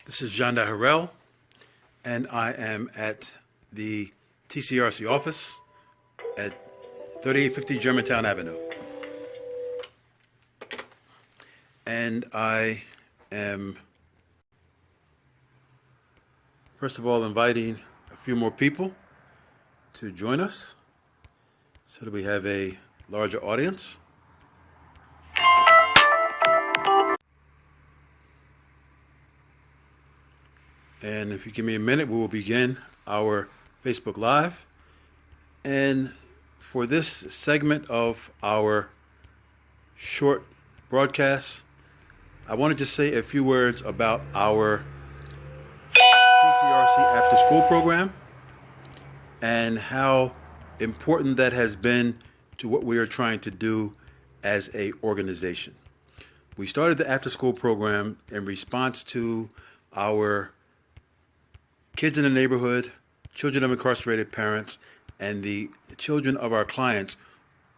This is John Harrell, and I am at the TCRC office at 3850 Germantown Avenue. And I am, first of all, inviting a few more people to join us so that we have a larger audience. And if you give me a minute, we will begin our Facebook Live. And for this segment of our short broadcast, I wanted to say a few words about our TCRC after school program and how important that has been to what we are trying to do as an organization. We started the after school program in response to our kids in the neighborhood, children of incarcerated parents, and the children of our clients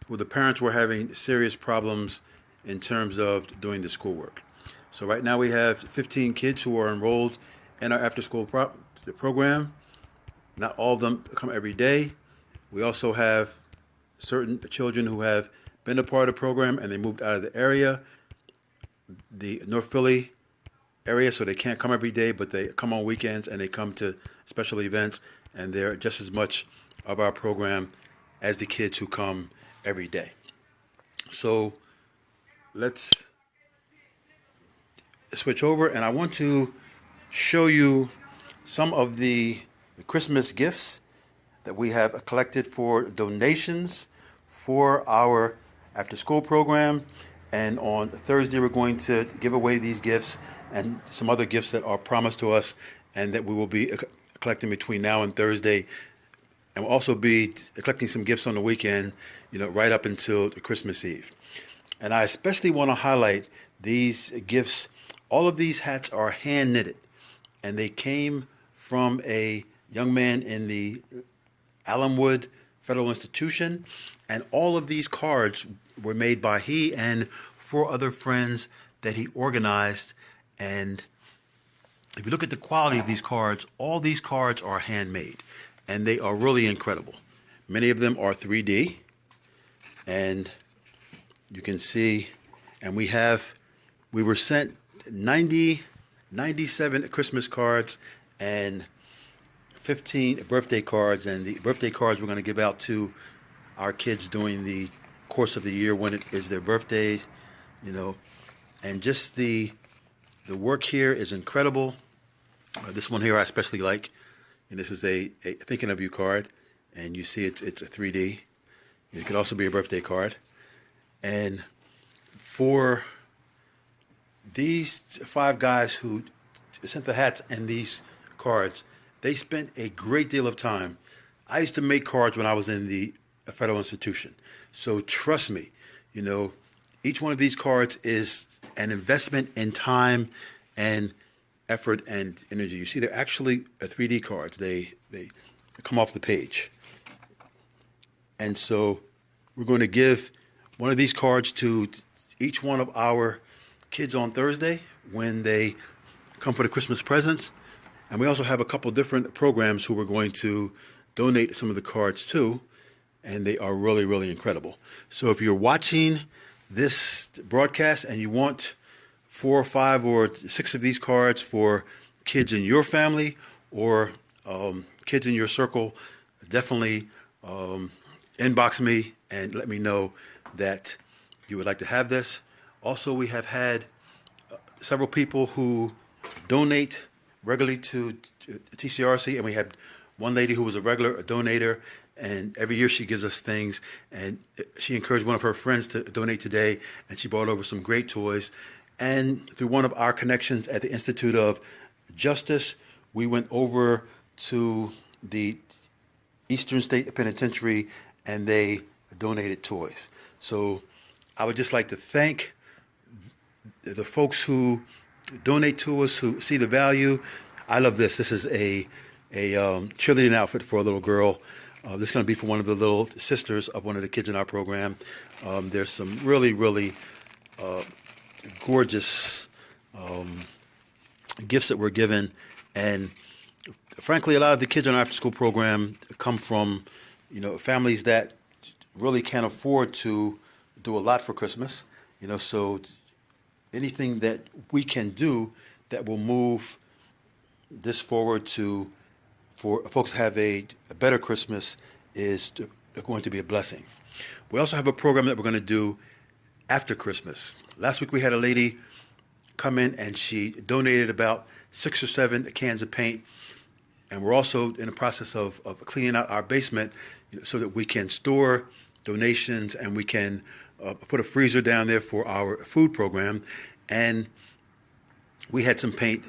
who the parents were having serious problems in terms of doing the schoolwork. So right now we have 15 kids who are enrolled in our after-school program. Not all of them come every day. We also have certain children who have been a part of the program and they moved out of the area, the North Philly area, so they can't come every day, but they come on weekends and they come to special events, and they're just as much of our program as the kids who come every day. So let's switch over, and I want to show you some of the Christmas gifts that we have collected for donations for our after school program. And on Thursday, we're going to give away these gifts and some other gifts that are promised to us and that we will be collecting between now and Thursday. And we'll also be collecting some gifts on the weekend, right up until Christmas Eve. And I especially want to highlight these gifts. All of these hats are hand knitted, and they came from a young man in the Allenwood Federal Institution. And all of these cards were made by he and 4 other friends that he organized. And if you look at the quality of these cards, all these cards are handmade, and they are really incredible. Many of them are 3D, and you can see, and we were sent 97 Christmas cards and 15 birthday cards, and the birthday cards we're going to give out to our kids during the course of the year when it is their birthdays, and just the work here is incredible. This one here I especially like, and this is a thinking of you card, and you see it's a 3D. It could also be a birthday card. And for these 5 guys who sent the hats and these cards, they spent a great deal of time. I used to make cards when I was in the federal institution. So trust me, each one of these cards is an investment in time and effort and energy. You see, they're actually 3D cards. They come off the page. And so we're going to give one of these cards to each one of our kids on Thursday when they come for the Christmas presents. And we also have a couple different programs who we're going to donate some of the cards to, and they are really, really incredible. So if you're watching this broadcast and you want 4 or 5 or 6 of these cards for kids in your family or kids in your circle, definitely inbox me and let me know that you would like to have this. Also, we have had several people who donate regularly to TCRC, and we had one lady who was a regular donator, and every year she gives us things, and she encouraged one of her friends to donate today, and she brought over some great toys. And through one of our connections at the Institute of Justice, we went over to the Eastern State Penitentiary, and they donated toys. So I would just like to thank the folks who donate to us, who see the value. I love this. This is a cheerleading outfit for a little girl. This is going to be for one of the little sisters of one of the kids in our program. There's some really, really gorgeous gifts that were given. And frankly, a lot of the kids in our after-school program come from, families that really can't afford to do a lot for Christmas. So anything that we can do that will move this forward for folks to have a better Christmas is going to be a blessing. We also have a program that we're going to do after Christmas. Last week we had a lady come in and she donated about 6 or 7 cans of paint. And we're also in the process of cleaning out our basement so that we can store donations and we can put a freezer down there for our food program. And we had some paint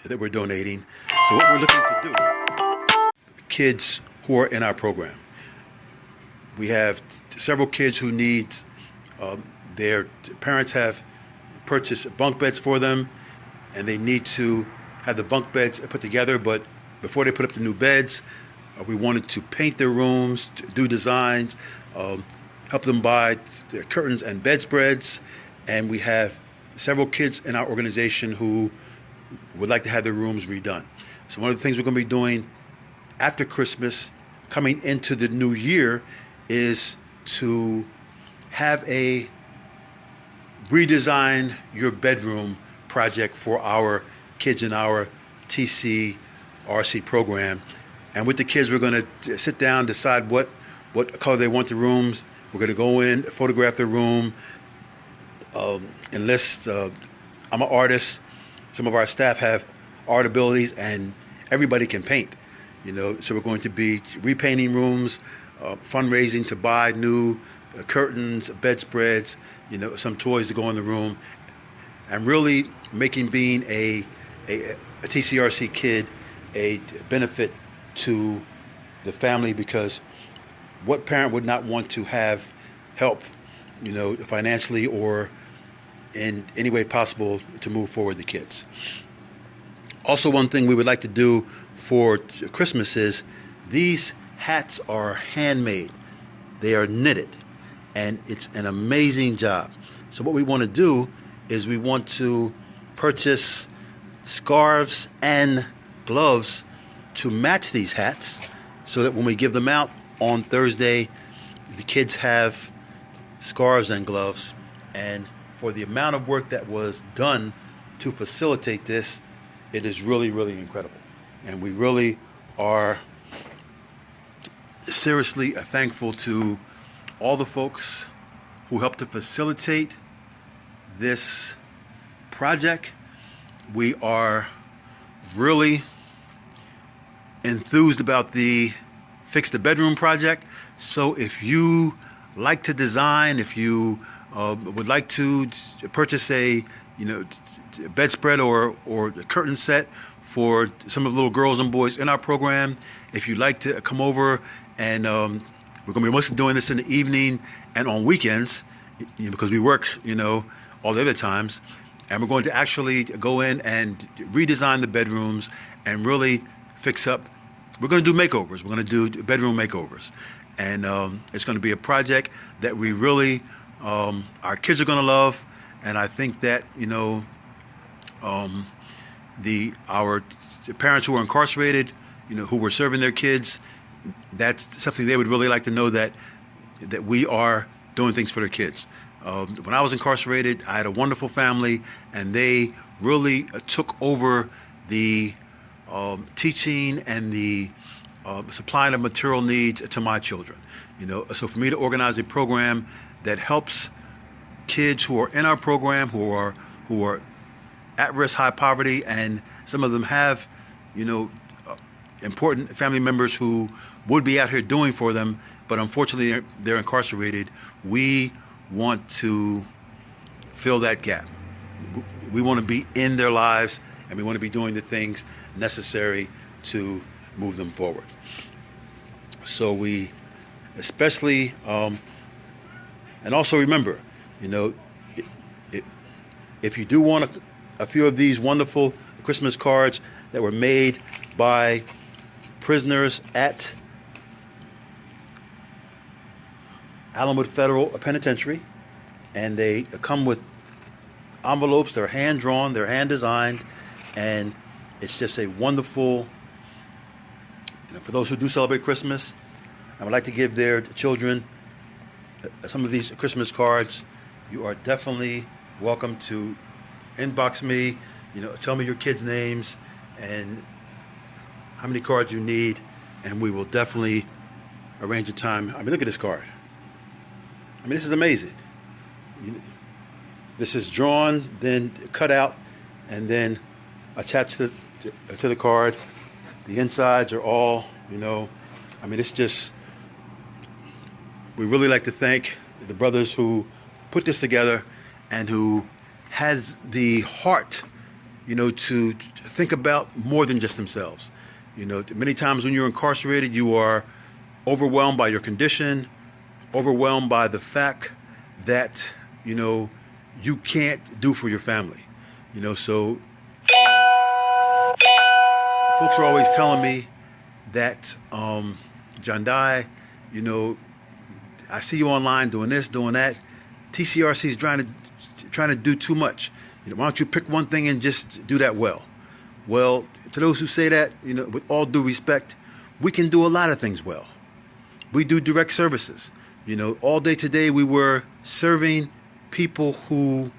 that we're donating. So what we're looking to do, kids who are in our program. We have several kids who need, their parents have purchased bunk beds for them, and they need to have the bunk beds put together, but before they put up the new beds, we wanted to paint their rooms, to do designs, help them buy curtains and bedspreads, and we have several kids in our organization who would like to have their rooms redone. So one of the things we're going to be doing after Christmas, coming into the new year, is to have a redesign your bedroom project for our kids in our TCRC program. And with the kids, we're going to sit down, decide what color they want the rooms. We're going to go in, photograph the room, enlist. I'm an artist. Some of our staff have art abilities, and everybody can paint. So we're going to be repainting rooms, fundraising to buy new curtains, bedspreads, some toys to go in the room, and really making being a TCRC kid a benefit to the family, because what parent would not want to have help, financially or in any way possible to move forward the kids. Also, one thing we would like to do for Christmas is these hats are handmade. They are knitted, and it's an amazing job. So what we want to do is we want to purchase scarves and gloves to match these hats so that when we give them out on Thursday, the kids have scarves and gloves. And for the amount of work that was done to facilitate this, it is really, really incredible. And we really are seriously thankful to all the folks who helped to facilitate this project. We are really enthused about the Fix the Bedroom project. So if you like to design, if you would like to purchase a bedspread or a curtain set for some of the little girls and boys in our program, if you'd like to come over, and we're going to be mostly doing this in the evening and on weekends, because we work all the other times, and we're going to actually go in and redesign the bedrooms and really fix up. We're going to do makeovers. We're going to do bedroom makeovers. And it's going to be a project that we really, our kids are going to love. And I think that, our parents who are incarcerated, who were serving their kids, that's something they would really like to know, that we are doing things for their kids. When I was incarcerated, I had a wonderful family, and they really took over the teaching and the supplying of material needs to my children. So for me to organize a program that helps kids who are in our program, who are at risk, high poverty, and some of them have, important family members who would be out here doing for them, but unfortunately they're incarcerated. We want to fill that gap. We want to be in their lives, and we want to be doing the things necessary to move them forward. So we especially, and also remember, if you do want a few of these wonderful Christmas cards that were made by prisoners at Allenwood Federal Penitentiary, and they come with envelopes, they're hand-drawn, they're hand-designed, And it's just a wonderful, for those who do celebrate Christmas, I would like to give their children some of these Christmas cards. You are definitely welcome to inbox me, tell me your kids' names and how many cards you need, and we will definitely arrange a time. I mean, look at this card. I mean, this is amazing. This is drawn, then cut out, and then attached to the card. The insides are all, I mean, it's just, we really like to thank the brothers who put this together and who has the heart, to think about more than just themselves. Many times when you're incarcerated, you are overwhelmed by your condition, overwhelmed by the fact that, you can't do for your family. So folks are always telling me that, John Dye, I see you online doing this, doing that. TCRC is trying to do too much. Why don't you pick one thing and just do that well? Well, to those who say that, with all due respect, we can do a lot of things well. We do direct services. All day today we were serving people who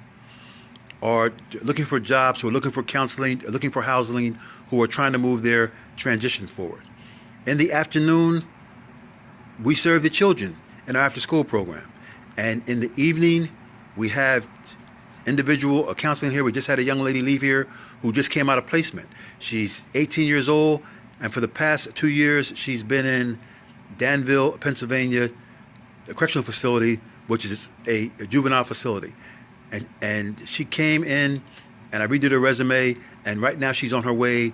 are looking for jobs, who are looking for counseling, looking for housing, who are trying to move their transition forward. In the afternoon, we serve the children in our after-school program. And in the evening, we have individual counseling here. We just had a young lady leave here who just came out of placement. She's 18 years old, and for the past 2 years, she's been in Danville, Pennsylvania, a correctional facility, which is a juvenile facility. And she came in, and I redid her resume, and right now she's on her way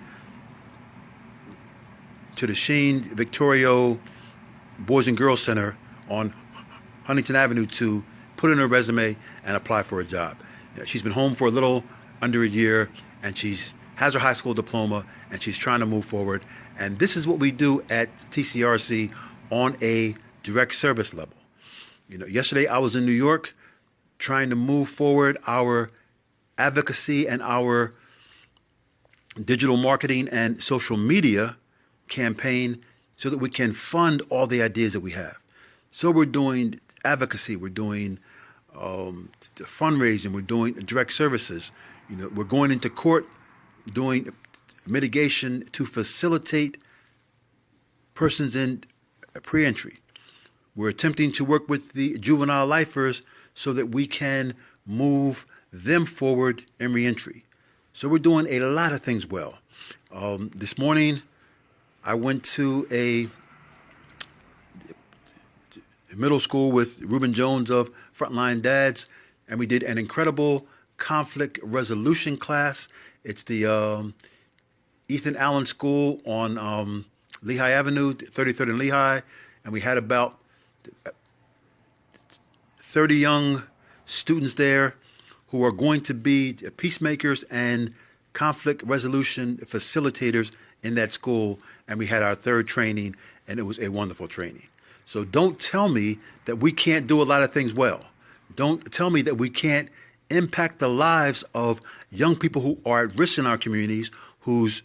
to the Sheen Victorio Boys and Girls Center on Huntington Avenue to put in her resume and apply for a job. She's been home for a little under a year, and has her high school diploma, and she's trying to move forward. And this is what we do at TCRC on a direct service level. Yesterday I was in New York trying to move forward our advocacy and our digital marketing and social media campaign so that we can fund all the ideas that we have. So we're doing advocacy, we're doing fundraising, we're doing direct services. We're going into court doing mitigation to facilitate persons in pre-entry. We're attempting to work with the juvenile lifers so that we can move them forward in reentry. So we're doing a lot of things well. This morning, I went to a middle school with Reuben Jones of Frontline Dads, and we did an incredible conflict resolution class. It's the Ethan Allen School on Lehigh Avenue, 33rd and Lehigh, and we had about 30 young students there who are going to be peacemakers and conflict resolution facilitators in that school. And we had our third training, and it was a wonderful training. So don't tell me that we can't do a lot of things well. Don't tell me that we can't impact the lives of young people who are at risk in our communities, whose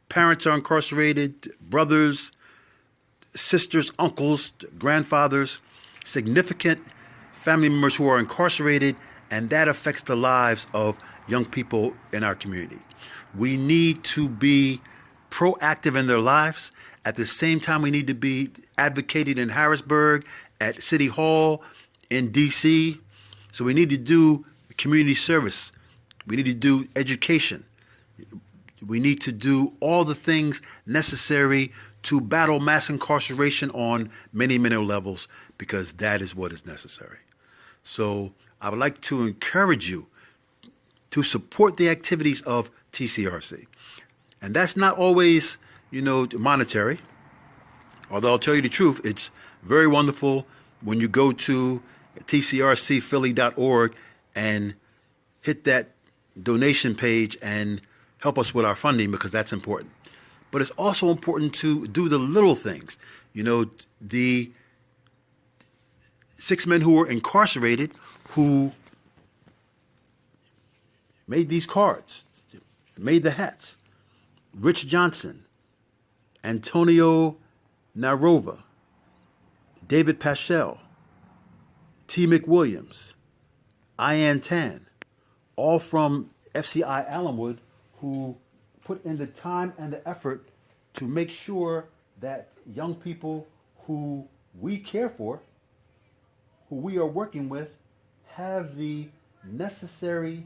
parents are incarcerated, brothers, sisters, uncles, grandfathers, significant family members who are incarcerated, and that affects the lives of young people in our community. We need to be proactive in their lives. At the same time, we need to be advocating in Harrisburg, at City Hall, in D.C. So we need to do community service. We need to do education. We need to do all the things necessary to battle mass incarceration on many, many levels, because that is what is necessary. So I would like to encourage you to support the activities of TCRC. And that's not always, monetary. Although I'll tell you the truth, it's very wonderful when you go to tcrcphilly.org and hit that donation page and help us with our funding, because that's important. But it's also important to do the little things. The 6 men who were incarcerated who made these cards. made the hats. Rich Johnson, Antonio Narova, David Paschel, T. McWilliams, Ian Tan, all from FCI Allenwood, who put in the time and the effort to make sure that young people who we care for, who we are working with, have the necessary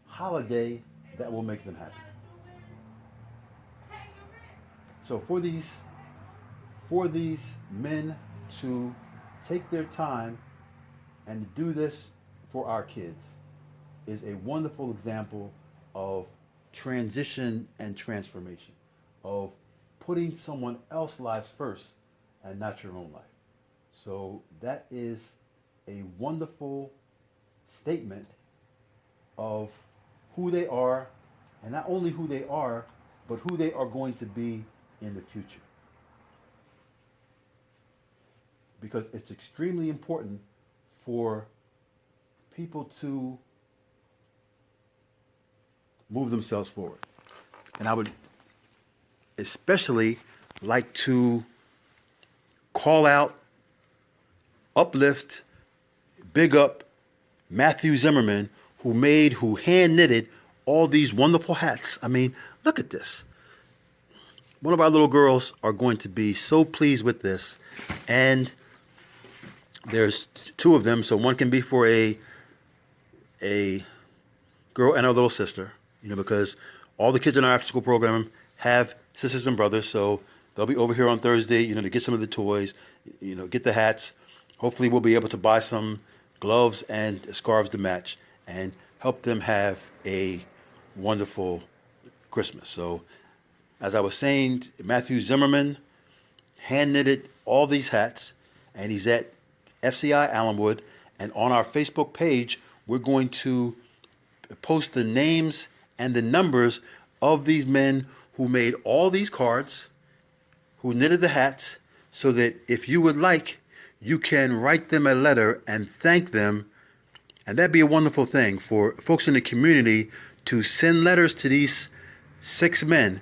holiday that will make them happy. So for these men to take their time and to do this for our kids is a wonderful example of transition and transformation, of putting someone else's lives first and not your own life. So that is a wonderful statement of who they are, and not only who they are, but who they are going to be in the future. Because it's extremely important for people to move themselves forward. And I would especially like to call out, uplift, big up Matthew Zimmerman, who hand knitted all these wonderful hats. I mean, look at this. One of our little girls are going to be so pleased with this. And there's two of them, so one can be for a girl and a little sister, because all the kids in our after school program have sisters and brothers, so they'll be over here on Thursday, to get some of the toys, get the hats. Hopefully we'll be able to buy some gloves and scarves to match and help them have a wonderful Christmas. So as I was saying, Matthew Zimmerman hand knitted all these hats, and he's at FCI Allenwood, and on our Facebook page, we're going to post the names and the numbers of these men who made all these cards, who knitted the hats, so that if you would like, you can write them a letter and thank them. And that'd be a wonderful thing for folks in the community to send letters to these 6 men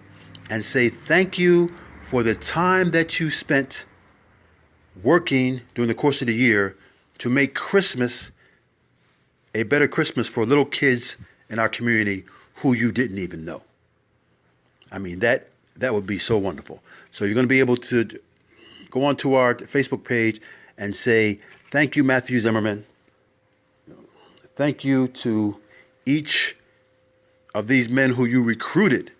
and say thank you for the time that you spent working during the course of the year to make Christmas a better Christmas for little kids in our community who you didn't even know. I mean, that would be so wonderful. So you're going to be able to go onto our Facebook page and say, thank you, Matthew Zimmerman. Thank you to each of these men who you recruited.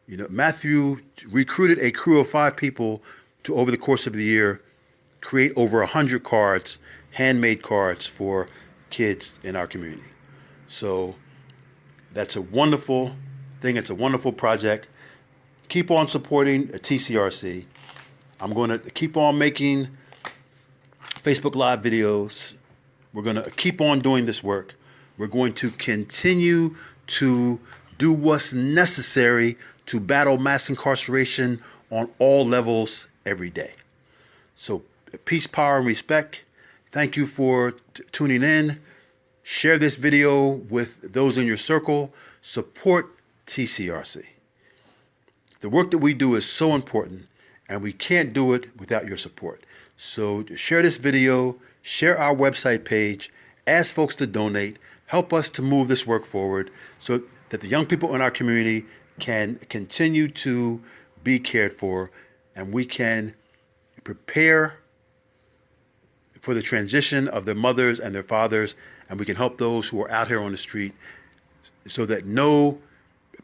Matthew recruited a crew of 5 people to, over the course of the year, create over 100 cards, handmade cards for kids in our community. So that's a wonderful thing. It's a wonderful project. Keep on supporting TCRC. I'm going to keep on making Facebook Live videos. We're going to keep on doing this work. We're going to continue to do what's necessary to battle mass incarceration on all levels every day. So peace, power, and respect. Thank you for tuning in. Share this video with those in your circle. Support TCRC. The work that we do is so important, and we can't do it without your support. So share this video, share our website page, ask folks to donate, help us to move this work forward so that the young people in our community can continue to be cared for, and we can prepare for the transition of their mothers and their fathers, and we can help those who are out here on the street so that no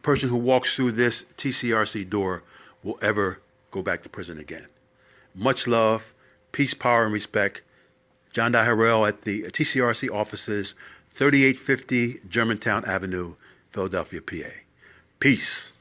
person who walks through this TCRC door will ever go back to prison again. Much love, peace, power, and respect. John Dye Harrell at the TCRC offices, 3850 Germantown Avenue, Philadelphia, PA. Peace.